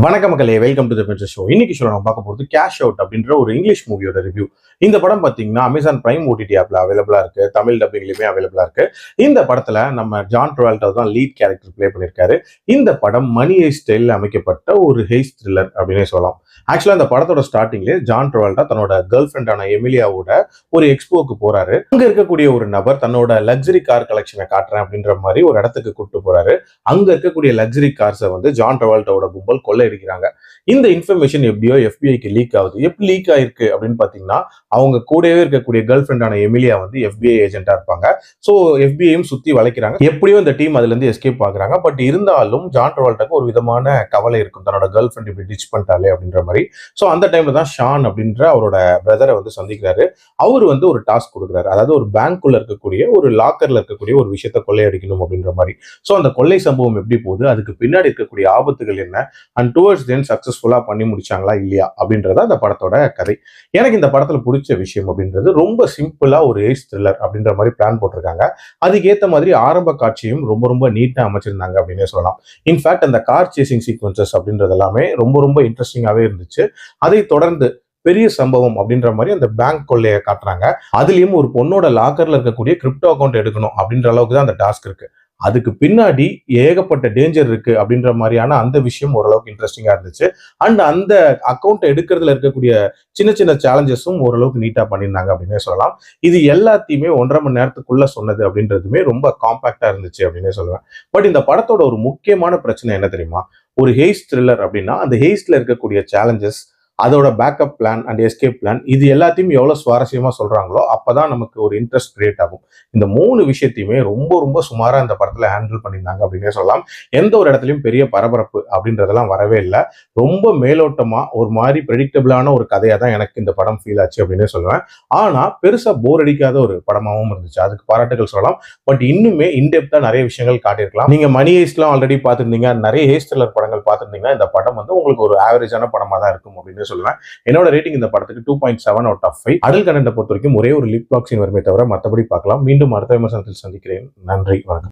வணக்கம் மக்களே, welcome to the பென்சர் show. இன்னைக்கு ஷோ நம்ம பார்க்க போகிறது கேஷ் அவுட் அப்படின்ற ஒரு இங்கிலீஷ் மூவியோட ரிவ்யூ. இந்த படம் பார்த்தீங்கன்னா அமேசான் பிரைம் ஓடிடி ஆப்ல அவைலபிளா இருக்கு, தமிழ் டப்பிங்லயுமே அவைலபிளா இருக்கு. இந்த படத்துல நம்ம ஜான் ட்ராவல்டா தான் லீட் கேரக்டர் பிளே பண்ணியிருக்காரு. இந்த படம் மணி ஹெய்ஸ்ட் ஸ்டைலில் அமைக்கப்பட்ட ஒரு ஹெய்ஸ்ட் த்ரில்லர் அப்படின்னே சொல்லலாம். ஆக்சுவலா இந்த படத்தோட ஸ்டார்டிங்லேயே ஜான் ட்ராவல்டா தன்னோட கேர்ள் ஃப்ரெண்டான எமிலியாவோட ஒரு எக்ஸ்போக்கு போறாரு. அங்க இருக்கக்கூடிய ஒரு நபர் தன்னோட லக்ஸரி கார் கலெக்ஷனை காட்டுறேன் அப்படின்ற மாதிரி ஒரு இடத்துக்கு கூப்பிட்டு போறாரு. அங்க இருக்கக்கூடிய லக்ஸரி கார்ஸை வந்து ஜான் ட்ராவல்டாவோட கும்பல் கொள்ளையடிக்கிறாங்க. இந்த இன்ஃபர்மேஷன் எப்படியோ எஃபிஐக்கு லீக் ஆகுது. எப்படி லீக் ஆயிருக்கு அப்படின்னு பாத்தீங்கன்னா, அவங்க கூடவே இருக்கக்கூடிய கேர்ள் ஃப்ரெண்டான எமிலியா வந்து எஃபிஐ ஏஜென்ட்டா இருப்பாங்க. ஸோ எஃபிஐயும் சுத்தி வளைக்கிறாங்க. எப்படியோ இந்த டீம் அதுல இருந்து எஸ்கேப் ஆகுறாங்க. பட் இருந்தாலும் ஜான் ட்ராவல்டாக்கு ஒரு விதமான கவலை இருக்கும், தன்னோட கேர்ள் ஃப்ரெண்ட் இப்படி டிச் பண்ணிட்டாலே அப்படின்ற மாதிரி. ஸோ அந்த டைம்ல தான் ஷான் அப்படின்ற அவரோட பிரதரை வந்து சந்திக்கிறாரு. அவர் வந்து ஒரு டாஸ்க் கொடுக்குறாரு. அதாவது ஒரு பேங்க்குள்ள இருக்கக்கூடிய ஒரு லாக்கர்ல இருக்கக்கூடிய ஒரு விஷயத்தை கொள்ளையடிக்கணும் அப்படின்ற மாதிரி. ஸோ அந்த கொள்ளை சம்பவம் எப்படி போகுது, அதுக்கு பின்னாடி இருக்கக்கூடிய ஆபத்துகள் என்ன, அண்ட் டுவர்ட்ஸ் தென் சக்சஸ்ஃபுல்லா பண்ணி முடிச்சாங்களா இல்லையா அப்படின்றத அந்த படத்தோட கதை. எனக்கு இந்த படத்துல பிடிச்ச விஷயம் அப்படின்றது ரொம்ப சிம்பிளா ஒரு ஏஜ் த்ரில்லர் அப்படின்ற மாதிரி பிளான் போட்டிருக்காங்க. அதுக்கேற்ற மாதிரி ஆரம்ப காட்சியும் ரொம்ப ரொம்ப நீட்டா அமைச்சிருந்தாங்க அப்படின்னே சொல்லலாம். இன்ஃபேக்ட் அந்த கார் சேசிங் சீக்வன்சஸ் அப்படின்றது எல்லாமே ரொம்ப ரொம்ப இன்ட்ரெஸ்டிங்காவே இருந்துச்சு. அதை தொடர்ந்து பெரிய சம்பவம் அப்படின்ற மாதிரி அந்த பேங்க் கொள்ளையை காட்டுறாங்க. அதுலயும் ஒரு பொண்ணோட லாக்கர்ல இருக்கக்கூடிய கிரிப்டோ அக்கௌண்ட் எடுக்கணும் அப்படின்ற அளவுக்கு தான் அந்த டாஸ்க் இருக்கு. அதுக்கு பின்னாடி ஏகப்பட்ட டேஞ்சர் இருக்கு அப்படின்ற மாதிரியான அந்த விஷயம் ஓரளவுக்கு இன்ட்ரெஸ்டிங்கா இருந்துச்சு. அண்ட் அந்த அக்கௌண்ட் எடுக்கிறதுல இருக்கக்கூடிய சின்ன சின்ன சேலஞ்சஸும் ஓரளவுக்கு நீட்டா பண்ணியிருந்தாங்க அப்படின்னே சொல்லலாம். இது எல்லாத்தையுமே 1.5 மணி நேரத்துக்குள்ள சொன்னது அப்படின்றதுமே ரொம்ப காம்பாக்டா இருந்துச்சு அப்படின்னே சொல்லுவேன். பட் இந்த படத்தோட ஒரு முக்கியமான பிரச்சனை என்ன தெரியுமா? ஒரு ஹெய்ஸ்ட் த்ரில்லர் அப்படின்னா அந்த ஹெய்ஸ்ட்ல இருக்கக்கூடிய சேலஞ்சஸ், அதோட backup plan and escape plan, இது எல்லாத்தையும் எவ்வளவு சுவாரஸ்யமா சொல்றாங்களோ அப்பதான் நமக்கு ஒரு இன்ட்ரெஸ்ட் கிரியேட் ஆகும். இந்த 3 விஷயத்தையுமே ரொம்ப ரொம்ப சுமாரா இந்த படத்துல ஹேண்டில் பண்ணியிருந்தாங்க அப்படின்னே சொல்லலாம். எந்த ஒரு இடத்துலயும் பெரிய பரபரப்பு அப்படின்றதெல்லாம் வரவே இல்லை. ரொம்ப மேலோட்டமா ஒரு மாதிரி ப்ரெடிக்டபிளான ஒரு கதையா தான் எனக்கு இந்த படம் ஃபீல் ஆச்சு அப்படின்னே சொல்லுவேன். ஆனா பெருசா போர் அடிக்காத ஒரு படமாவும் இருந்துச்சு. அதுக்கு பாராட்டுகள் சொல்லலாம். பட் இன்னுமே இன்டெப்தா நிறைய விஷயங்கள் காட்டியிருக்கலாம். நீங்க மணி ஹெய்ஸ்ட்லாம் ஆல்ரெடி பார்த்திருந்தீங்க, நிறைய ஹெய்ஸ்ட் த்ரில்லர் படங்கள் பார்த்திருந்தீங்கன்னா இந்த படம் வந்து உங்களுக்கு ஒரு ஆவரேஜான படமா தான் இருக்கும் அப்படின்னு சொல்லுவேன். என்னோட ரேட்டிங் இந்த படத்துக்கு 2.7 அவுட் ஆஃப் 5. அடல் கண்டென்ட் பொறுத்த வரைக்கும் ஒரே ஒரு லிப் லாக் சீன் வருமே தவிர மற்றபடி பார்க்கலாம். மீண்டும் அடுத்த விமர்சனத்தில் சந்திக்கிறேன். நன்றி, வணக்கம்.